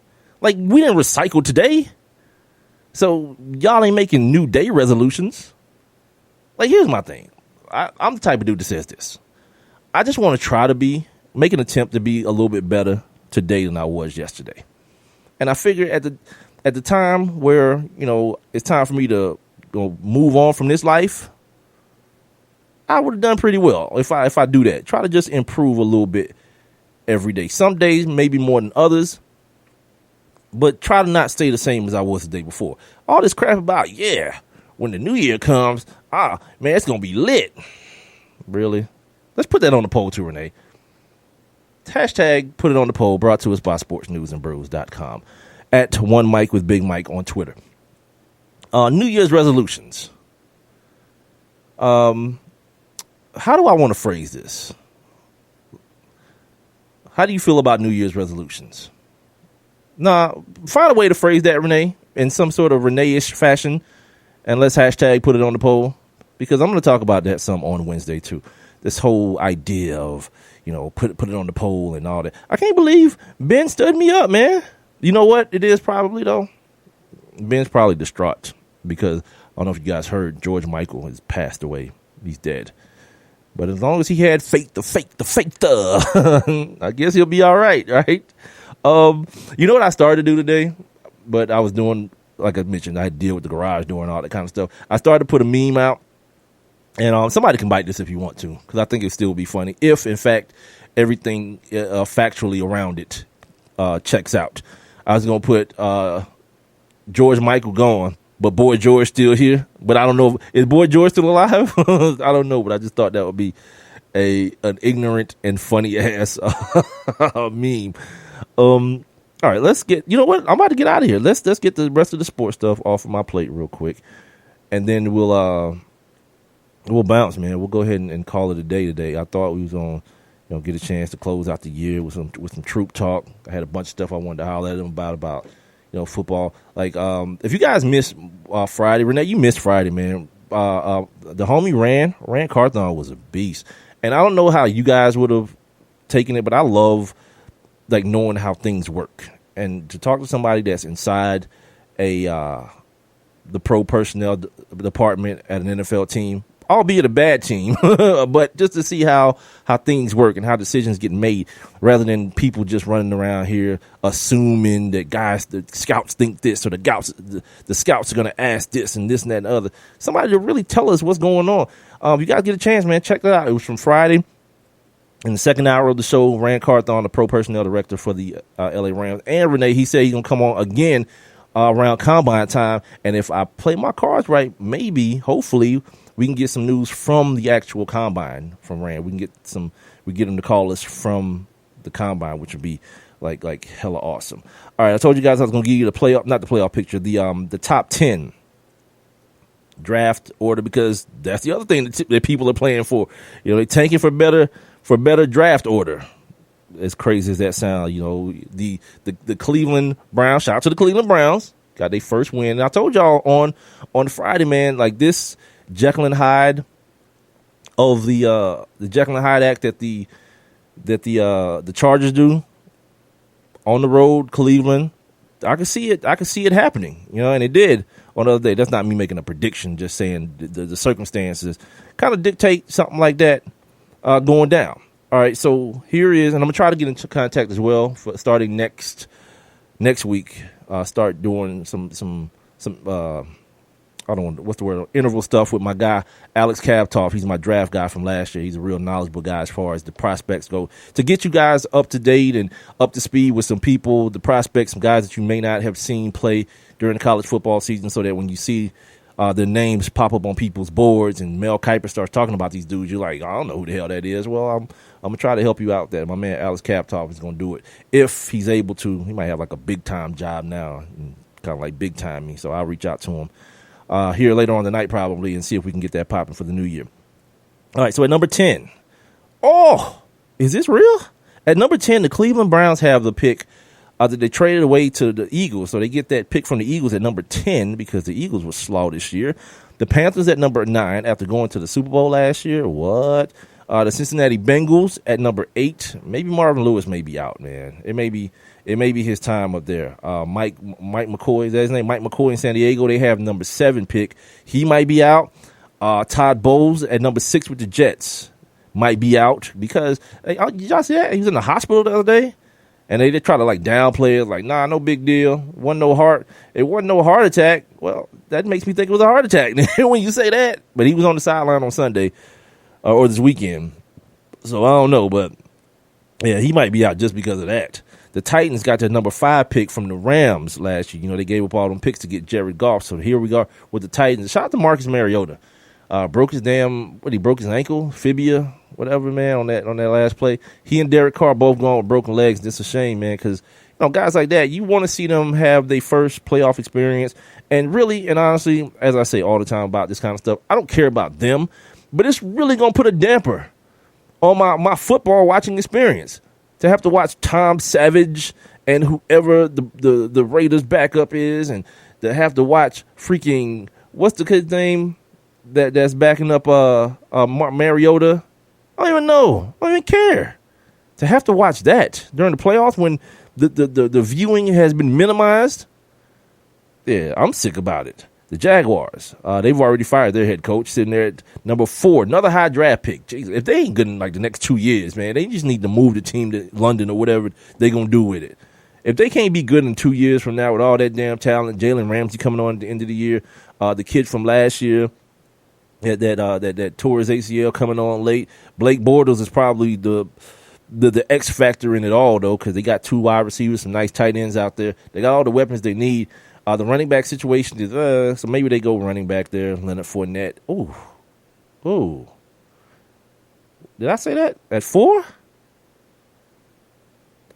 Like, we didn't recycle today. So y'all ain't making new day resolutions. Like, here's my thing. I'm the type of dude that says this. I just want to try to make an attempt to be a little bit better today than I was yesterday. And I figure at the time where, you know, it's time for me to move on from this life, I would have done pretty well if I do that. Try to just improve a little bit every day. Some days maybe more than others, but try to not stay the same as I was the day before. All this crap about, when the new year comes, man, it's going to be lit. Really? Let's put that on the poll too, Renee. Hashtag put it on the poll, brought to us by sportsnewsandbrews.com. At One Mic with Big Mike on Twitter. New Year's resolutions. How do I want to phrase this? How do you feel about New Year's resolutions? Find a way to phrase that, Renee, in some sort of Renee-ish fashion, and let's hashtag put it on the poll, because I'm going to talk about that some on Wednesday too. This whole idea of, you know, put it on the poll and all that. I can't believe Ben stood me up, man. You know what it is probably, though? Ben's probably distraught because, I don't know if you guys heard, George Michael has passed away. He's dead. But as long as he had faith, I guess he'll be all right? You know what I started to do today? But I was doing, like I mentioned, I had to deal with the garage door and all that kind of stuff. I started to put a meme out. And somebody can bite this if you want to, because I think it'll still be funny if, in fact, everything factually around it checks out. I was going to put George Michael gone, but Boy George still here. But I don't know. Is Boy George still alive? I don't know, but I just thought that would be an ignorant and funny ass meme. All right, let's get. You know what? I'm about to get out of here. Let's get the rest of the sports stuff off of my plate real quick, and then we'll bounce, man. We'll go ahead and call it a day today. I thought we was on. Get a chance to close out the year with some Troupe Talk. I had a bunch of stuff I wanted to holler at them about football. Like, if you guys missed Friday, Renee, you missed Friday, man. The homie Rand Carthon was a beast, and I don't know how you guys would have taken it, but I love like knowing how things work, and to talk to somebody that's inside the pro personnel department at an NFL team. Albeit a bad team, but just to see how things work and how decisions get made, rather than people just running around here assuming that the scouts think this, or the scouts are going to ask this and this and that and the other. Somebody to really tell us what's going on. You guys get a chance, man. Check that out. It was from Friday. In the second hour of the show, Rand Carthon, the pro personnel director for the LA Rams, and Renee, he said he's going to come on again around combine time. And if I play my cards right, maybe, hopefully, we can get some news from the actual combine from Rand. We get him to call us from the combine, which would be like hella awesome. All right, I told you guys I was going to give you not the playoff picture, the top 10 draft order, because that's the other thing that people are playing for. They're tanking for better draft order. As crazy as that sounds, the Cleveland Browns, shout out to the Cleveland Browns, got their first win. And I told y'all on Friday, man, like this Jekyll and Hyde of the Jekyll and Hyde act that the Chargers do on the road, Cleveland. I could see it happening, and it did on the other day. That's not me making a prediction, just saying the circumstances kind of dictate something like that going down. All right, so here is, and I'm gonna try to get into contact as well for starting next week. Start doing some I don't know what's the word, interval stuff with my guy, Alex Kaptoff. He's my draft guy from last year. He's a real knowledgeable guy as far as the prospects go. To get you guys up to date and up to speed with some people, the prospects, some guys that you may not have seen play during the college football season, so that when you see their names pop up on people's boards and Mel Kiper starts talking about these dudes, you're like, I don't know who the hell that is. Well, I'm going to try to help you out there. My man Alex Kaptoff is going to do it if he's able to. He might have like a big-time job now, kind of like big-time me, so I'll reach out to him here later on tonight probably and see if we can get that popping for the new year. All right, so at number 10. Oh, is this real? At number 10, the Cleveland Browns have the pick that they traded away to the Eagles. So they get that pick from the Eagles at number 10 because the Eagles were slow this year. The Panthers at number 9 after going to the Super Bowl last year. What? The Cincinnati Bengals at number 8. Maybe Marvin Lewis may be out, man. It may be his time up there. Mike McCoy, is that his name? Mike McCoy in San Diego. They have number 7 pick. He might be out. Todd Bowles at number 6 with the Jets might be out because did y'all see that? He was in the hospital the other day, and they try to like downplay it, like, nah, no big deal. It wasn't no heart attack. Well, that makes me think it was a heart attack when you say that. But he was on the sideline on Sunday or this weekend, so I don't know. But yeah, he might be out just because of that. The Titans got their number 5 pick from the Rams last year. They gave up all them picks to get Jared Goff. So here we are with the Titans. Shout out to Marcus Mariota. Broke his ankle, fibia, whatever, man, on that last play. He and Derek Carr both gone with broken legs. It's a shame, man, because guys like that, you want to see them have their first playoff experience. And really and honestly, as I say all the time about this kind of stuff, I don't care about them, but it's really going to put a damper on my football watching experience. To have to watch Tom Savage and whoever the Raiders backup is, and to have to watch freaking, what's the kid's name that's backing up Mariota? I don't even know. I don't even care. To have to watch that during the playoffs when the viewing has been minimized, yeah, I'm sick about it. The Jaguars, they've already fired their head coach, sitting there at number 4, another high draft pick. Jeez, if they ain't good in like the next 2 years, man, they just need to move the team to London or whatever they're going to do with it. If they can't be good in 2 years from now with all that damn talent, Jalen Ramsey coming on at the end of the year, the kid from last year that tore his ACL coming on late, Blake Bortles is probably the X factor in it all, though, because they got 2 wide receivers, some nice tight ends out there. They got all the weapons they need. The running back situation is so maybe they go running back there. Leonard Fournette. Ooh. Did I say that at 4?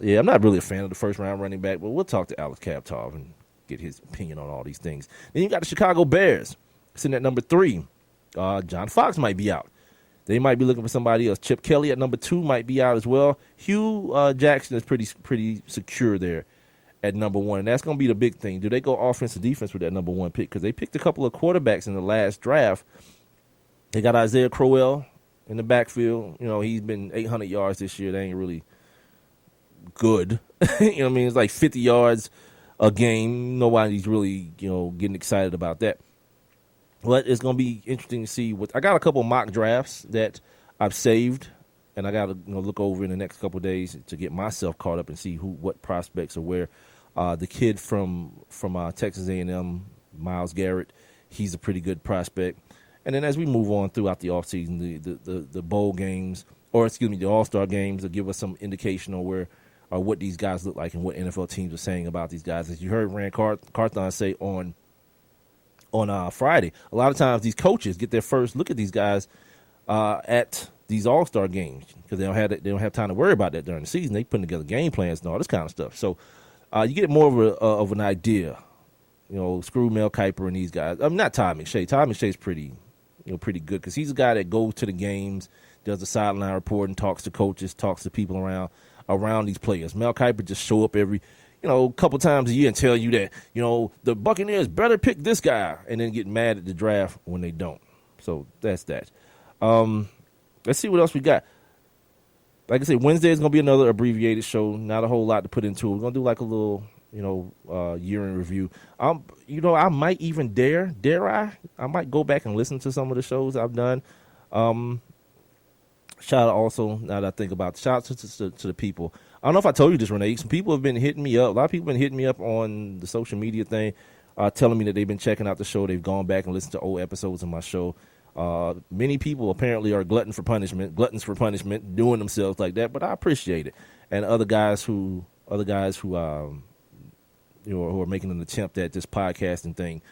Yeah, I'm not really a fan of the first round running back, but we'll talk to Alex Kaptov and get his opinion on all these things. Then you got the Chicago Bears sitting at number 3. John Fox might be out. They might be looking for somebody else. Chip Kelly at number 2 might be out as well. Hugh Jackson is pretty secure there at number 1, and that's going to be the big thing. Do they go offense or defense with that number 1 pick? Because they picked a couple of quarterbacks in the last draft. They got Isaiah Crowell in the backfield. You know, he's been 800 yards this year. They ain't really good. You know what I mean? It's like 50 yards a game. Nobody's really, getting excited about that. But it's going to be interesting to see I got a couple mock drafts that I've saved, and I got to look over in the next couple of days to get myself caught up and see what prospects are where. The kid from Texas A&M, Myles Garrett, he's a pretty good prospect. And then as we move on throughout the offseason, the bowl games, the All-Star games will give us some indication on where or what these guys look like and what NFL teams are saying about these guys. As you heard Rand Carthon say on Friday, a lot of times these coaches get their first look at these guys at these All-Star games because they don't have time to worry about that during the season. They putting together game plans and all this kind of stuff. So you get more of an idea. Screw Mel Kiper and these guys. Not Todd McShay. Todd McShay's pretty good because he's a guy that goes to the games, does the sideline reporting, talks to coaches, talks to people around these players. Mel Kiper just show up every couple times a year and tell you that the Buccaneers better pick this guy, and then get mad at the draft when they don't. So that's that. Let's see what else we got. Like I said, Wednesday is going to be another abbreviated show. Not a whole lot to put into it. We're going to do like a little, year in review. I might even dare I might go back and listen to some of the shows I've done. Shout out also, now that I think about it, shout out to the people. I don't know if I told you this, Renee. Some people have been hitting me up. A lot of people have been hitting me up on the social media thing, telling me that they've been checking out the show. They've gone back and listened to old episodes of my show. Many people apparently are gluttons for punishment, doing themselves like that, but I appreciate it. And other guys who who are making an attempt at this podcasting thing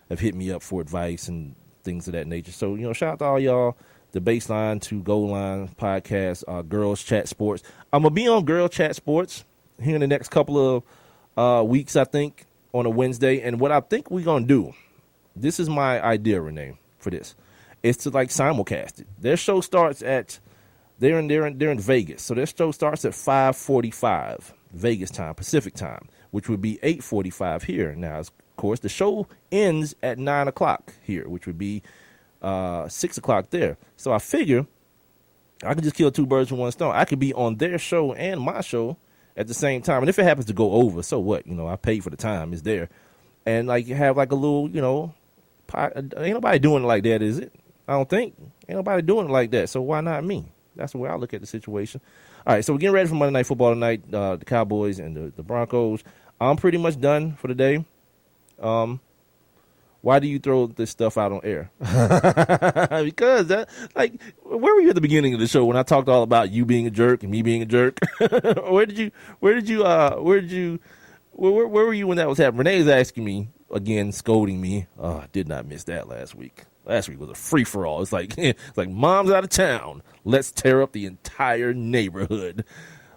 have hit me up for advice and things of that nature. So, shout out to all y'all. The Baseline to Goal Line podcast, Girls Chat Sports. I'm going to be on Girl Chat Sports here in the next couple of weeks, I think, on a Wednesday. And what I think we're going to do, this is my idea, Renee, for this, is to simulcast it. Their show starts they're in Vegas. So their show starts at 5:45 Vegas time, Pacific time, which would be 8:45 here. Now, of course, the show ends at 9 o'clock here, which would be 6 o'clock there. So I figure I can just kill two birds with one stone. I could be on their show and my show at the same time. And if it happens to go over, so what? I paid for the time. It's there. And you have a little, ain't nobody doing it like that, is it? I don't think. Ain't nobody doing it like that. So why not me? That's the way I look at the situation. All right, so we're getting ready for Monday Night Football tonight, the Cowboys and the Broncos. I'm pretty much done for the day. Why do you throw this stuff out on air? Because where were you at the beginning of the show when I talked all about you being a jerk and me being a jerk? Where were you when that was happening? Renee is asking me again, scolding me. Oh, I did not miss that last week. Last week was a free for all. It's like mom's out of town. Let's tear up the entire neighborhood.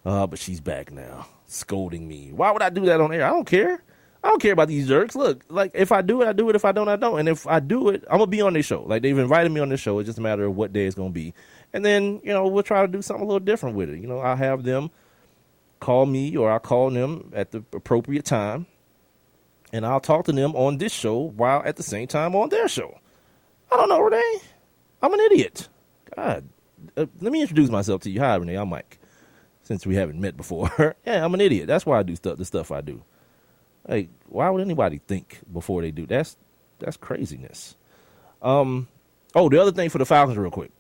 But she's back now, scolding me. Why would I do that on air? I don't care. I don't care about these jerks. Look, if I do it, I do it. If I don't, I don't. And if I do it, I'm going to be on this show. They've invited me on this show. It's just a matter of what day it's going to be. And then, we'll try to do something a little different with it. I'll have them call me or I'll call them at the appropriate time. And I'll talk to them on this show while at the same time on their show. I don't know, Renee. I'm an idiot. God. Let me introduce myself to you. Hi, Renee. I'm Mike. Since we haven't met before. Yeah, I'm an idiot. That's why I do the stuff I do. Why would anybody think before they do? That's craziness. The other thing for the Falcons real quick.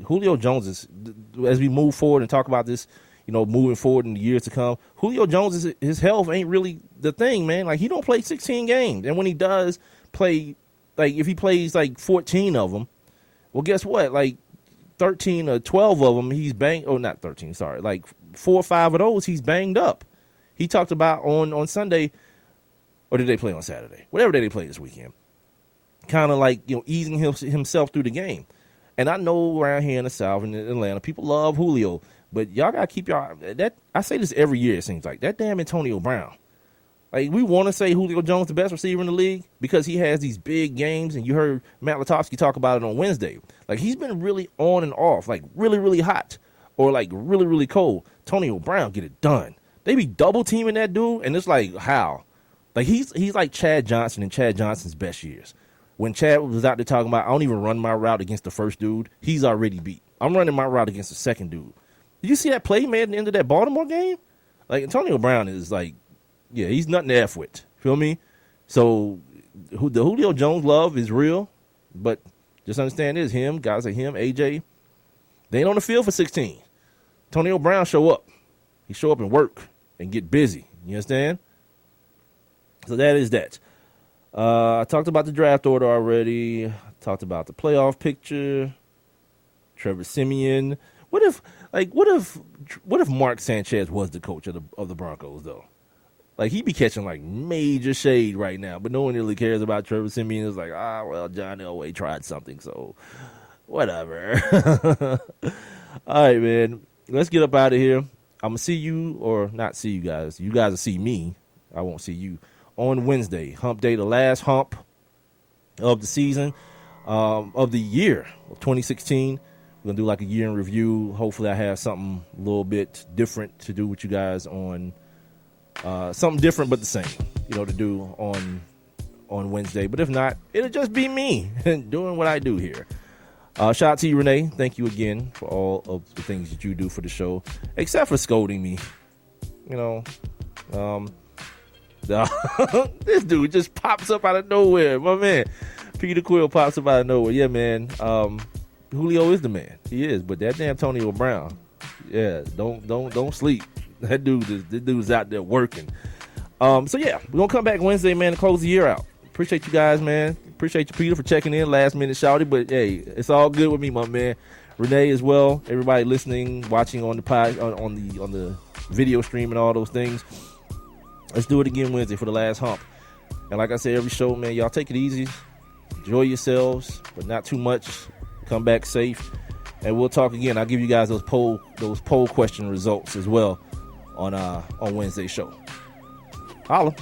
Julio Jones is, as we move forward and talk about this, moving forward in the years to come, Julio Jones, his health ain't really the thing, man. He don't play 16 games. And when he does play, if he plays 14 of them, well, guess what? 13 or 12 of them, he's banged. Oh, not 13, sorry. 4 or 5 of those, he's banged up. He talked about on Sunday, Or did they play on Saturday? Whatever day they play this weekend. Kind of like, easing himself through the game. And I know around here in the South and in Atlanta, people love Julio. But y'all got to keep I say this every year, it seems like. That damn Antonio Brown. Like, we want to say Julio Jones the best receiver in the league because he has these big games, and you heard Matt Latofsky talk about it on Wednesday. Like, he's been really on and off, like really, really hot or like really, really cold. Antonio Brown get it done. They be double teaming that dude, and it's like, how? Like, he's like Chad Johnson in Chad Johnson's best years. When Chad was out there talking about, I don't even run my route against the first dude, he's already beat. I'm running my route against the second dude. Did you see that play made at the end of that Baltimore game? Like, Antonio Brown is like, yeah, he's nothing to F with. Feel me? So the Julio Jones love is real, but just understand this, guys like him, AJ, they ain't on the field for 16. Antonio Brown show up. He show up and work and get busy. You understand? So that is that. I talked about the draft order already. Talked about the playoff picture. Trevor Siemian. What if Mark Sanchez was the coach of the Broncos though? Like, he be catching like major shade right now, but no one really cares about Trevor Siemian. It's like, well, John Elway tried something, so whatever. All right, man. Let's get up out of here. I'm gonna see you, or not see you guys. You guys will see me. I won't see you on Wednesday. Hump Day, the last hump of the season, of the year of 2016. We're going to do like a year in review. Hopefully I have something a little bit different to do with you guys on something different but the same, to do on Wednesday. But if not, it'll just be me doing what I do here. Shout out to you, Renee. Thank you again for all of the things that you do for the show, except for scolding me. This dude just pops up out of nowhere. My man, Peter Quill pops up out of nowhere. Yeah, man. Julio is the man. He is. But that damn Antonio Brown, yeah, don't sleep. That dude's out there working. So yeah, we're gonna come back Wednesday, man, to close the year out. Appreciate you guys, man. Appreciate you, Peter, for checking in last minute, shouty. But hey, it's all good with me, my man. Renee as well. Everybody listening, watching on the on the video stream and all those things. Let's do it again Wednesday for the last hump. And like I said, every show, man, y'all take it easy. Enjoy yourselves, but not too much. Come back safe. And we'll talk again. I'll give you guys those poll question results as well on Wednesday's show. Holla.